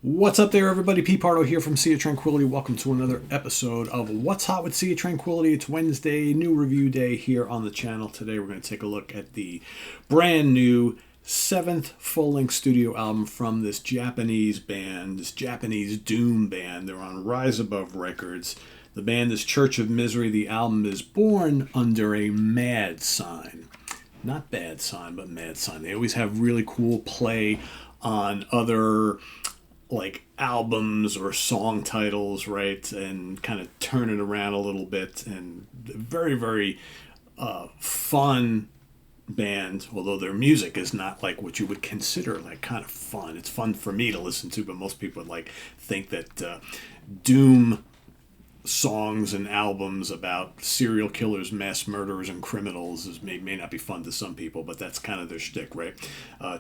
What's up there, everybody? Pete Pardo here from Sea of Tranquility. Welcome to another episode of What's Hot with Sea of Tranquility. It's Wednesday, new review day here on the channel. Today we're going to take a look at the brand new seventh full-length studio album from this Japanese band, this Japanese doom band. They're on Rise Above Records. The band is Church of Misery. The album is born under a mad sign. Not bad sign, but mad sign. They always have really cool play on other like albums or song titles, right? And kind of turn it around a little bit. And very, very fun band, although their music is not like what you would consider like kind of fun. It's fun for me to listen to, but most people would like think that doom songs and albums about serial killers, mass murderers, and criminals may not be fun to some people, but that's kind of their shtick, right?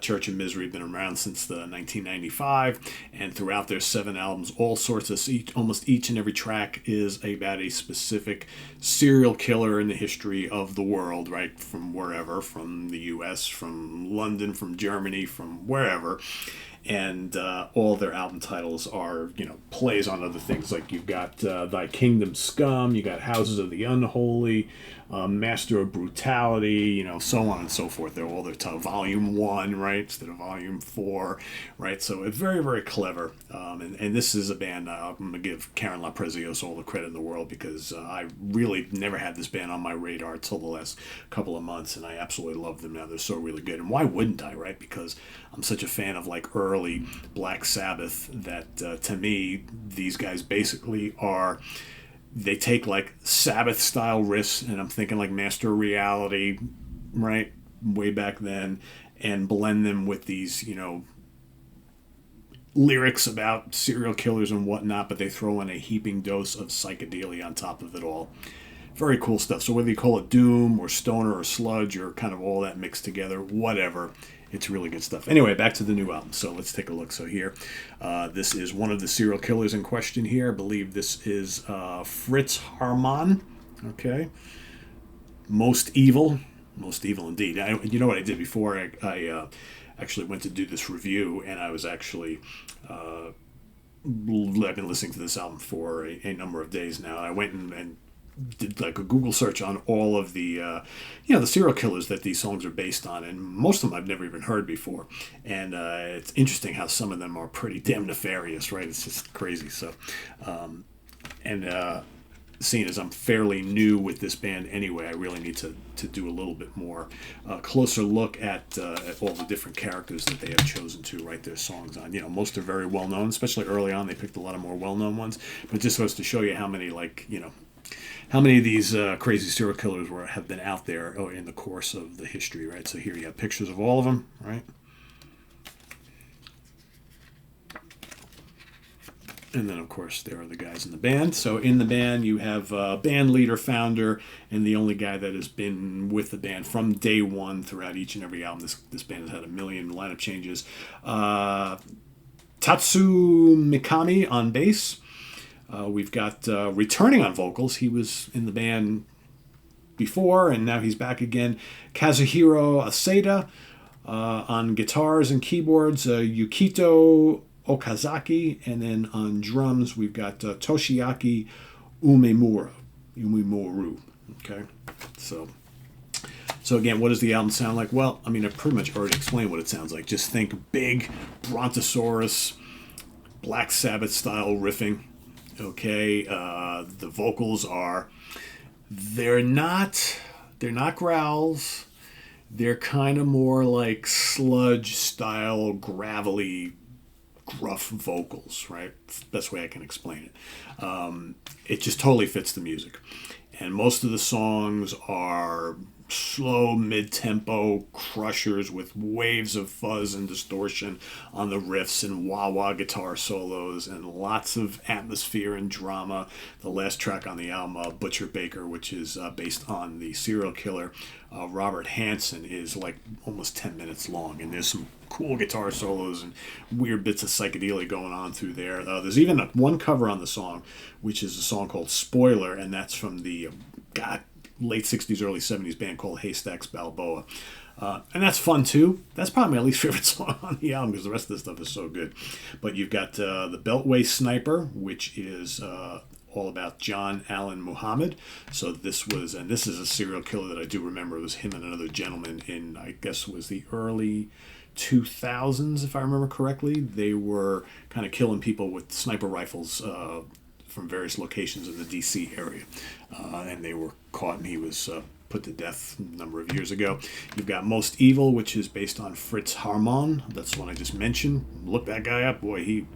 Church of Misery have been around since the 1995, and throughout their 7 albums, all sorts of almost each and every track is about a specific serial killer in the history of the world, right? From wherever, from the U.S., from London, from Germany, from wherever. And all their album titles are, plays on other things. Like you've got Thy Kingdom Scum, you got Houses of the Unholy, Master of Brutality, so on and so forth. They're all their Volume 1, right, instead of Volume 4, right? So it's very, very clever. And this is a band, I'm going to give Karen LaPreziosa all the credit in the world, because I really never had this band on my radar until the last couple of months, and I absolutely love them now. They're so really good. And why wouldn't I, right? Because I'm such a fan of like early Black Sabbath that to me, these guys basically are, they take like Sabbath style riffs, and I'm thinking like Master of Reality, right, way back then, and blend them with these, lyrics about serial killers and whatnot, but they throw in a heaping dose of psychedelia on top of it all. Very cool stuff. So whether you call it doom or stoner or sludge or kind of all that mixed together, whatever, it's really good stuff. Anyway, back to the new album. So let's take a look. So here, this is one of the serial killers in question here. I believe this is Fritz Harman. Okay. Most evil indeed. You know what I did before? I actually went to do this review, and I was actually I've been listening to this album for a number of days now. I went and did like a Google search on all of the the serial killers that these songs are based on, and most of them I've never even heard before. And it's interesting how some of them are pretty damn nefarious, right? It's just crazy. So seeing as I'm fairly new with this band anyway, I really need to do a little bit more closer look at all the different characters that they have chosen to write their songs on. Most are very well known, especially early on. They picked a lot of more well known ones, but it just goes to show you how many how many of these crazy serial killers have been out there in the course of the history, right? So here you have pictures of all of them, right? And then, of course, there are the guys in the band. So in the band, you have band leader, founder, and the only guy that has been with the band from day one throughout each and every album. This band has had a million lineup changes. Tatsu Mikami on bass. We've got returning on vocals. He was in the band before, and now he's back again. Kazuhiro Aseda on guitars and keyboards. Yukito Okazaki, and then on drums we've got Toshiaki Umemura. Okay, so again, what does the album sound like? Well, I mean, I pretty much already explained what it sounds like. Just think big Brontosaurus, Black Sabbath style riffing. Okay, the vocals they're not growls. They're kind of more like sludge style, gravelly, gruff vocals, right? It's the best way I can explain it. It just totally fits the music. And most of the songs are slow, mid-tempo crushers with waves of fuzz and distortion on the riffs and wah-wah guitar solos and lots of atmosphere and drama. The last track on the album, Butcher Baker, which is based on the serial killer Robert Hansen, is like almost 10 minutes long, and there's some cool guitar solos and weird bits of psychedelia going on through there. There's even one cover on the song, which is a song called Spoiler, and that's from the late 60s, early 70s band called Haystacks Balboa. And that's fun too. That's probably my least favorite song on the album because the rest of the stuff is so good. But you've got the Beltway Sniper, which is all about John Allen Muhammad. So this is a serial killer that I do remember. It was him and another gentleman in, I guess it was the early 2000s, if I remember correctly. They were kind of killing people with sniper rifles from various locations in the D.C. area. And they were caught, and he was put to death a number of years ago. You've got Most Evil, which is based on Fritz Harmon. That's the one I just mentioned. Look that guy up. Boy, he...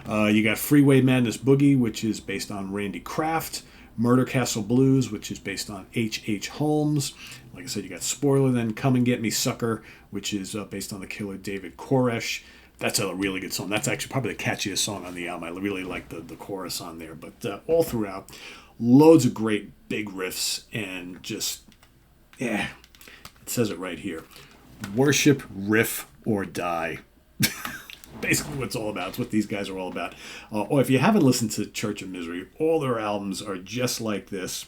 you got Freeway Madness Boogie, which is based on Randy Kraft. Murder Castle Blues, which is based on H.H. Holmes. Like I said, you got Spoiler, then Come and Get Me Sucker, which is based on the killer David Koresh. That's a really good song. That's actually probably the catchiest song on the album. I really like the chorus on there. But all throughout, loads of great big riffs and just, it says it right here. Worship, riff, or die. Basically what it's all about. It's what these guys are all about. If you haven't listened to Church of Misery, all their albums are just like this.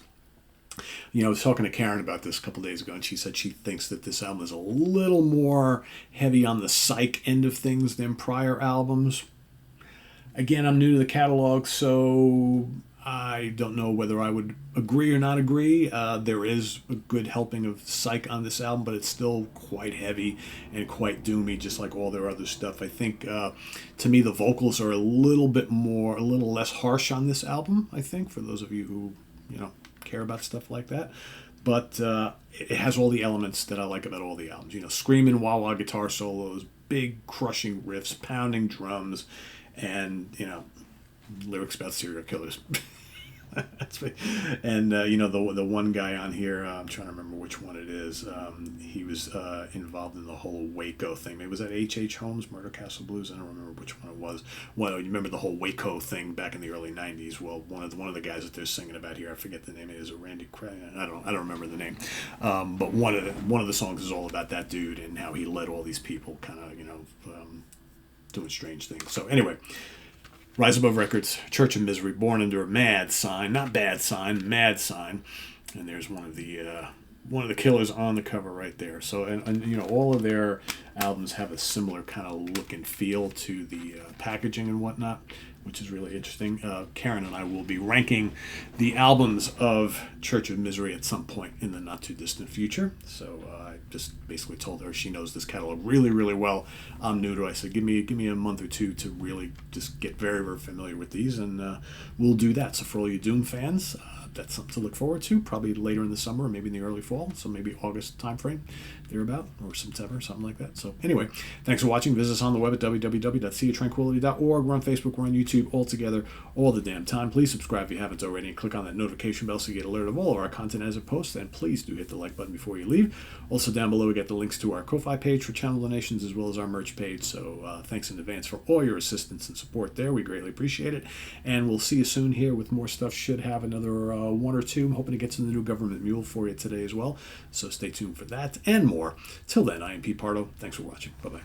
I was talking to Karen about this a couple days ago, and she said she thinks that this album is a little more heavy on the psych end of things than prior albums. Again, I'm new to the catalog, so I don't know whether I would agree or not agree. There is a good helping of psych on this album, but it's still quite heavy and quite doomy, just like all their other stuff. I think, to me, the vocals are a little less harsh on this album, I think, for those of you who, care about stuff like that. But it has all the elements that I like about all the albums. Screaming wah-wah guitar solos, big crushing riffs, pounding drums, and, lyrics about serial killers. And the one guy on here, I'm trying to remember which one it is. He was involved in the whole Waco thing. Maybe was that H.H. Holmes, Murder Castle Blues? I don't remember which one it was. Well, you remember the whole Waco thing back in the early '90s? Well, one of the guys that they're singing about here, I forget the name. It is Randy Craig. I don't remember the name. But one of the songs is all about that dude and how he led all these people, kind of doing strange things. So anyway. Rise Above Records, Church of Misery, Born Under a Mad Sign, not Bad Sign, Mad Sign, and there's one of the killers on the cover right there. So, and all of their albums have a similar kind of look and feel to the packaging and whatnot, which is really interesting. Karen and I will be ranking the albums of Church of Misery at some point in the not too distant future. So I just basically told her she knows this catalog really, really well. I'm new to it. I said, give me a month or two to really just get very, very familiar with these, and we'll do that. So for all you Doom fans, that's something to look forward to, probably later in the summer or maybe in the early fall, so maybe August timeframe, thereabout, or September, something like that. So anyway, thanks for watching. Visit us on the web at www.seaoftranquility.org. We're on Facebook, we're on YouTube, all together, all the damn time. Please subscribe if you haven't already, and click on that notification bell so you get alerted of all of our content as it posts, and please do hit the like button before you leave. Also down below we get the links to our Ko-Fi page for channel donations as well as our merch page, so thanks in advance for all your assistance and support there. We greatly appreciate it, and we'll see you soon here with more stuff. Should have another one or two. I'm hoping to get to the new government mule for you today as well, so stay tuned for that and more. Till then, I am Pete Pardo. Thanks for watching. Bye-bye.